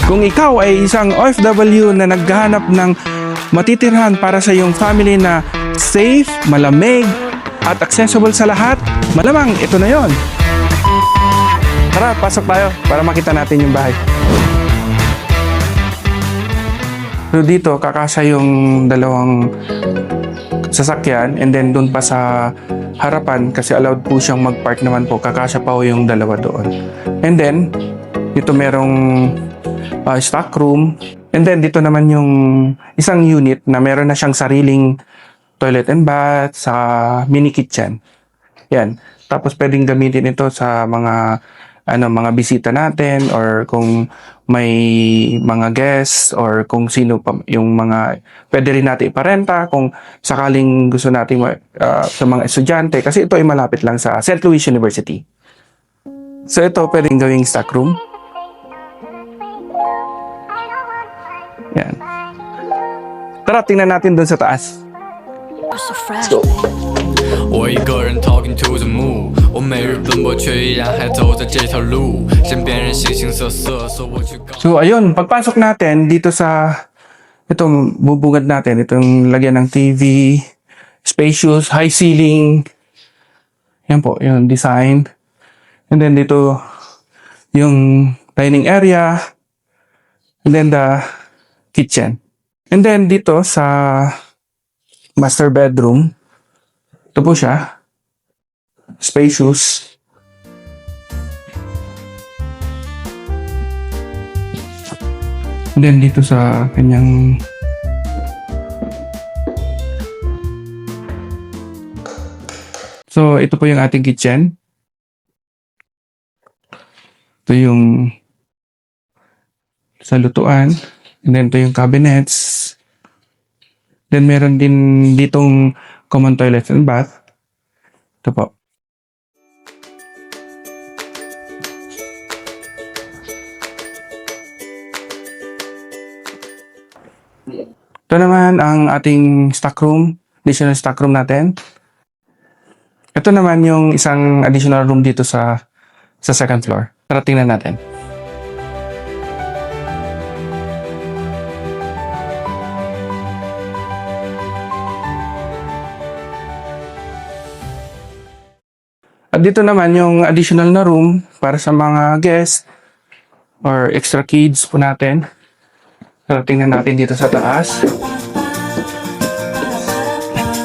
Kung ikaw ay isang OFW na naghahanap ng matitirhan para sa iyong family na safe, malamig, at accessible sa lahat, malamang ito na yon. Tara, pasok tayo para makita natin yung bahay. So dito, kakasya yung dalawang sasakyan and then doon pa sa harapan kasi allowed po siyang mag-park naman po. Kakasya pa po yung dalawa doon. And then, dito merong stock room. And then dito naman yung isang unit na meron na siyang sariling toilet and bath sa mini kitchen. Yan. Tapos pwedeng gamitin ito sa mga mga bisita natin or kung may mga guests or kung sino pa yung mga pwede rin natin iparenta kung sakaling gusto natin sa mga estudyante kasi ito ay malapit lang sa St. Louis University. So ito pwedeng gawing stock room. Yan. Tara, tingnan natin doon sa taas. Let's go. 我一个人 talking to the moon， 我每日奔波，却依然还走在这条路。身边人形形色色，说我去告。 So ayun, pagpasok natin dito sa itong bubungad natin, itong lagyan ng TV, spacious, high ceiling. Yan po, yung design. And then dito yung dining area. And then the kitchen. And then dito sa master bedroom, ito po siya. Spacious. And then dito sa kanyang so ito po yung ating kitchen. Ito yung sa lutuan. And then ito yung cabinets. Then meron din ditong common toilet and bath. Ito po. Ito naman ang ating stock room, additional stock room natin. Ito naman yung isang additional room dito sa second floor. Tara tingnan natin. At dito naman yung additional na room para sa mga guests or extra kids po natin. So, tingnan natin dito sa taas.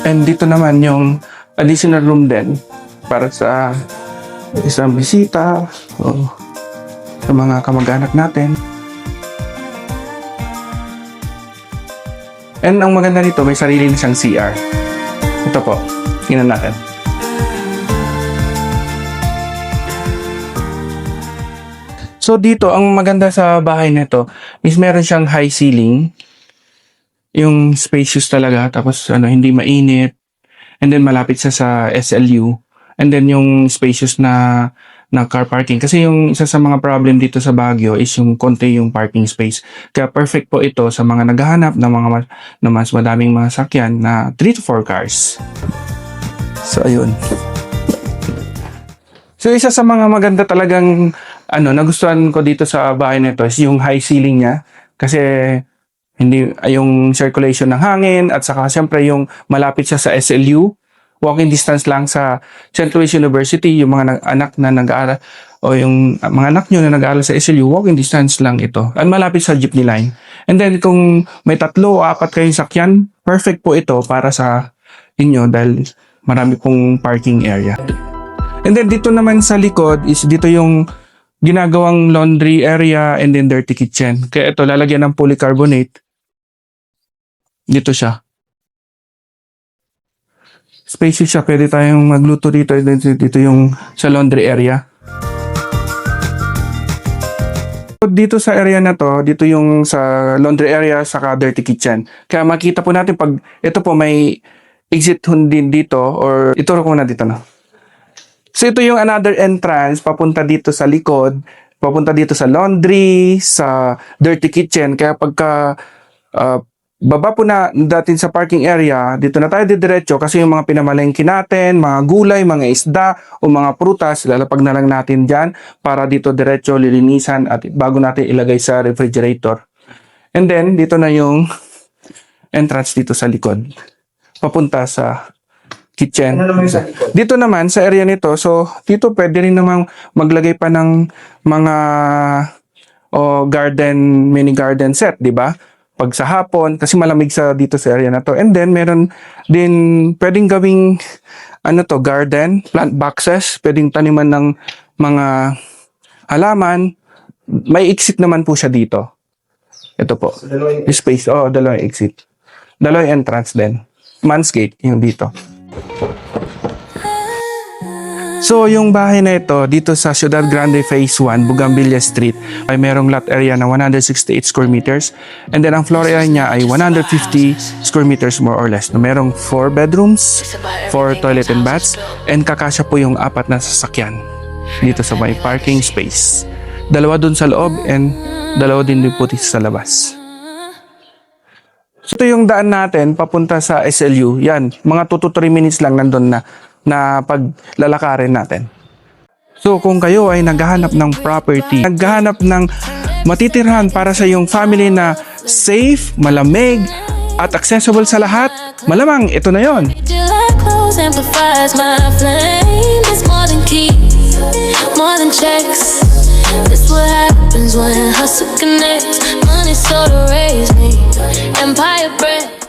And dito naman yung additional room din para sa isang bisita o sa mga kamag-anak natin. And ang maganda nito, may sarili na siyang CR. Ito po, tingnan natin. So dito, ang maganda sa bahay nito is meron siyang high ceiling. Yung spacious talaga, tapos hindi mainit. And then malapit siya sa SLU. And then yung spacious na car parking. Kasi yung isa sa mga problem dito sa Baguio is yung konti yung parking space. Kaya perfect po ito sa mga naghahanap ng na mas madaming mga sakyan na 3 to 4 cars. So ayun. So isa sa mga maganda talagang nagustuhan ko dito sa bahay nito is yung high ceiling niya kasi hindi yung circulation ng hangin at saka siyempre yung malapit siya sa SLU, walking distance lang sa St. Louis University, yung mga anak na nag-aaral o yung mga anak nyo na nag-aaral sa SLU, walking distance lang ito. At malapit sa jeepney line. And then kung may 3 o 4 kayong sakyan, perfect po ito para sa inyo dahil marami pong parking area. And then dito naman sa likod is dito yung ginagawang laundry area and then dirty kitchen. Kaya ito lalagyan ng polycarbonate. Dito siya. Spacious siya. Pwede tayong magluto dito. Dito yung sa laundry area. Dito sa area na to, dito yung sa laundry area saka dirty kitchen. Kaya makita po natin pag ito po may exit din dito or ituro ko na dito na. So ito yung another entrance papunta dito sa likod, papunta dito sa laundry, sa dirty kitchen. Kaya pagka baba po na datin sa parking area, dito na tayo didiretso kasi yung mga pinamalengke natin, mga gulay, mga isda o mga prutas, lalapag na lang natin dyan para dito diretso lilinisan at bago natin ilagay sa refrigerator. And then, dito na yung entrance dito sa likod. Papunta sa kitchen. Ano naman yung sa likod? Dito naman sa area nito, so dito pwede rin namang maglagay pa ng mga mini garden set, di ba? Pag sa hapon, kasi malamig sa dito sa area na to. And then, meron din pwedeng gawing garden, plant boxes, pwedeng taniman ng mga halaman. May exit naman po siya dito. Ito po. So, dalawa yung Yung space, dalawang exit. Dalawang entrance din. Man's gate, yung dito. So, yung bahay na ito, dito sa Ciudad Grande Phase 1, Bougainvillea Street, ay merong lot area na 168 square meters. And then, ang floor area niya ay 150 square meters more or less. Na merong 4 bedrooms, 4 toilet and baths, and kakasya po yung 4 na sasakyan dito sa may parking space. 2 dun sa loob and 2 din po dito sa labas. So, ito yung daan natin papunta sa SLU. Yan, mga 2 to 3 minutes lang nandun na paglalakarin natin. So, kung kayo ay naghahanap ng property, naghahanap ng matitirhan para sa iyong family na safe, malamig, at accessible sa lahat, malamang ito na yon. July clothes amplifies my flame. It's more than keys, more than checks. This what happens when hustle connects. Money so to raise me. Empire bread.